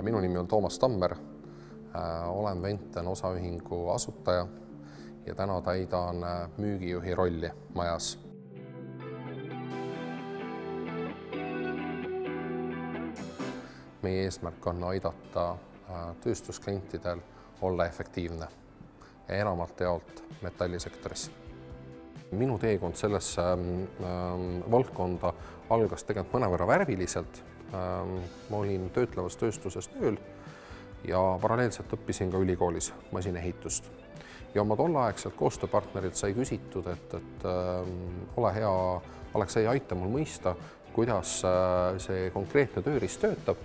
Minu nimi on Toomas Tammer, olen Venten osaühingu asutaja ja täna täidan müügijuhi rolli majas. Meie eesmärk on aidata tööstusklientidel olla efektiivne ja enamalt jaolt metallisektoris. Minu teekond sellesse valdkonda algas tegelikult mõnevõrra värviliselt. Ma olin töötlevas tööstuses tööl ja paralleelselt õppisin ka ülikoolis masinehitust. Ja oma tolleaegselt koostööpartnerilt sai küsitud, et ole hea, Aleksei, aita mul mõista, kuidas see konkreetne tööriist töötab.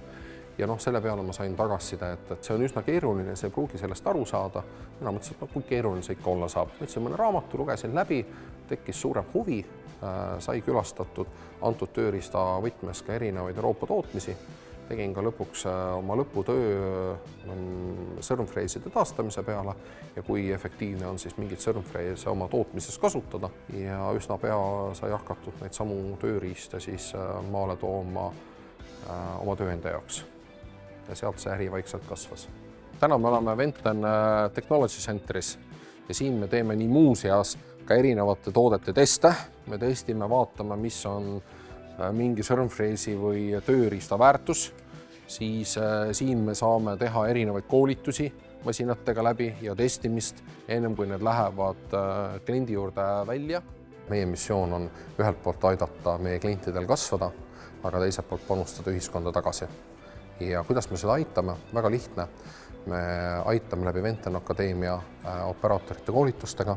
Ja selle peale ma sain tagasiside, et see on üsna keeruline, see ei pruugi sellest aru saada. Mina mõtlesin, et kui keeruline see ikka olla saab. Võtsin mõne raamatu, lugesin läbi, tekkis suurem huvi, sai külastatud antud tööriista võtmes ka erinevaid Euroopa tootmisi. Tegin ka lõpuks oma lõputöö sõrmfreeside taastamise peale ja kui efektiivne on siis mingit sõrmfreese oma tootmises kasutada. Ja üsna pea sai hakatud neid samu tööriiste siis maale tooma oma tööenda jaoks. Ja sealt see äri vaikselt kasvas. Täna me oleme Venten Technology Centeris ja siin me teeme nii muuseas ka erinevate toodete teste. Me testime, vaatame, mis on mingi sõrmfreesi või tööriista väärtus. Siis siin me saame teha erinevaid koolitusi masinatega läbi ja testimist, ennem kui need lähevad kliendi juurde välja. Meie missioon on ühelt poolt aidata meie klientidel kasvada, aga teiselt poolt panustada ühiskonda tagasi. Ja kuidas me seda aitame? Väga lihtne. Me aitame läbi Venten Akadeemia operaatorite koolitustega.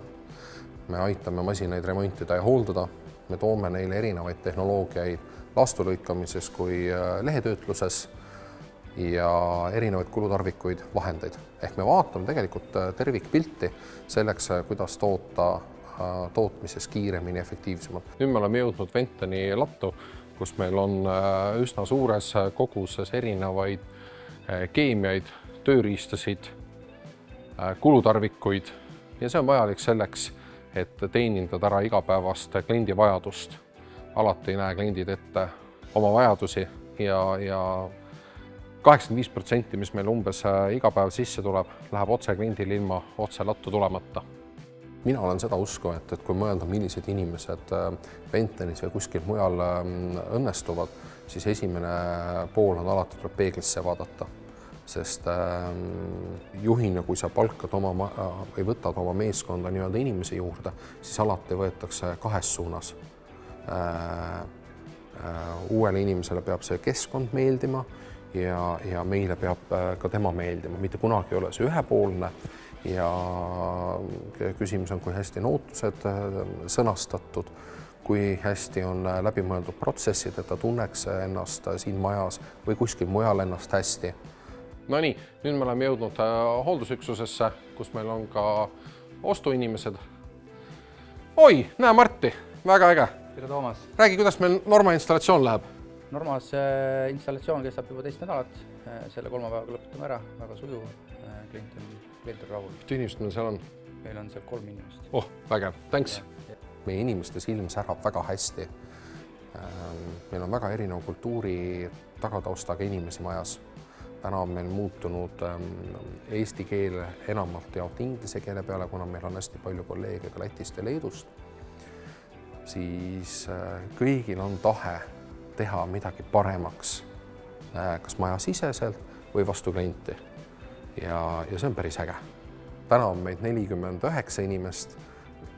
Me aitame masinaid remontida ja hooldada. Me toome neile erinevaid tehnoloogiaid lastulõikamises kui lehetöötluses ja erinevaid kulutarvikuid, vahendeid. Ehk me vaatame tegelikult tervikpilti selleks, kuidas toota tootmises kiiremini ja efektiivsemalt. Nüüd me oleme jõudnud Venteni lattu, kus meil on üsna suures koguses erinevaid keemiaid, tööriistasid, kulutarvikuid ja see on vajalik selleks, et teenindada ära igapäevast kliendi vajadust. Alati ei näe kliendid ette oma vajadusi ja 85%, mis meil umbes iga päev sisse tuleb, läheb otse kliendile ilma otse lattu tulemata. Mina olen seda usku, et kui mõelda, millised inimesed Ventenis või kuskil mujal õnnestuvad, siis esimene pool on alati tuleb peeglisse vaadata. Sest juhina, kui sa palkad või võtad oma meeskonda nii-öelda inimese juurde, siis alati võetakse kahes suunas. Uuele inimesele peab see keskkond meeldima ja meile peab ka tema meeldima. Mitte kunagi ei ole see ühepoolne. Ja küsimus on, kui hästi on ootused sõnastatud, kui hästi on läbimõeldud protsessid, et ta tunneks ennast siin majas või kuskil mujal ennast hästi. No nii, nüüd me oleme jõudnud hooldusüksusesse, kus meil on ka ostuinimesed. Oi, näe Martti, väga äge. Tere Toomas. Räägi, kuidas meil Norma installatsioon läheb? Normas installatsioon kestab juba 2 nädalat. Selle 3 päevaga lõpetame ära, väga sujuv. Klient on rahul. Mitu inimest meil seal on? Meil on seal 3 inimest. Vägev, thanks. Meie inimeste silm särab väga hästi. Meil on väga erineva kultuuri tagataustaga inimesi majas. Täna on meil muutunud eesti keele enamalt jaolt inglise keele peale, kuna meil on hästi palju kolleege ka Lätist ja Leedust. Siis kõigil on tahe teha midagi paremaks, kas majasiseselt või vastu klienti. Ja see on päris äge. Täna on meid 49 inimest.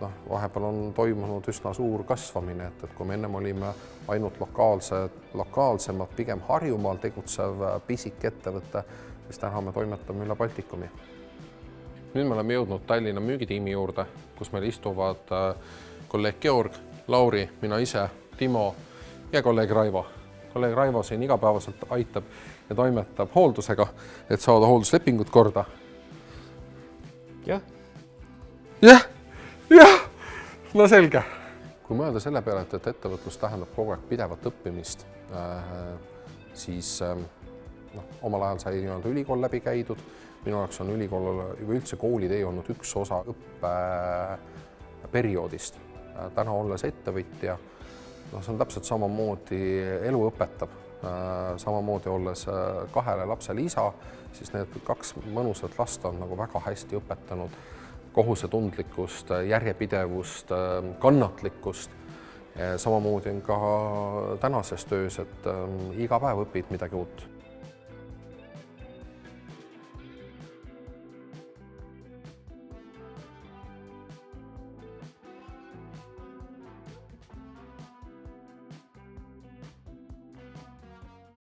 Vahepeal on toimunud üsna suur kasvamine, et kui me ennem olime ainult lokaalsemalt, pigem Harjumaal tegutsev pisik ettevõte, siis täna me toimetame üle Baltikumi. Nüüd me oleme jõudnud Tallinna müügitiimi juurde, kus meil istuvad kolleeg Georg, Lauri, mina ise, Timo ja kolleeg Raivo. Kolleeg Raivo siin igapäevaselt aitab ja toimetab hooldusega, et saada hoolduslepingut korda. Jah, no selge. Kui mõelda selle peale, et ettevõtlus tähendab kogu aeg pidevat õppimist, siis omal ajal sai ülikool läbi käidud. Minu jaoks on ülikool või üldse koolitee olnud üks osa õppeperioodist. Täna olles ettevõtja, see on täpselt samamoodi elu õpetab. samamoodi olles 2 lapsele isa, siis need 2 mõnusat last on nagu väga hästi õpetanud kohusetundlikkust, järjepidevust, kannatlikkust. Samamoodi on ka tänases töös, et iga päev õpid midagi uut.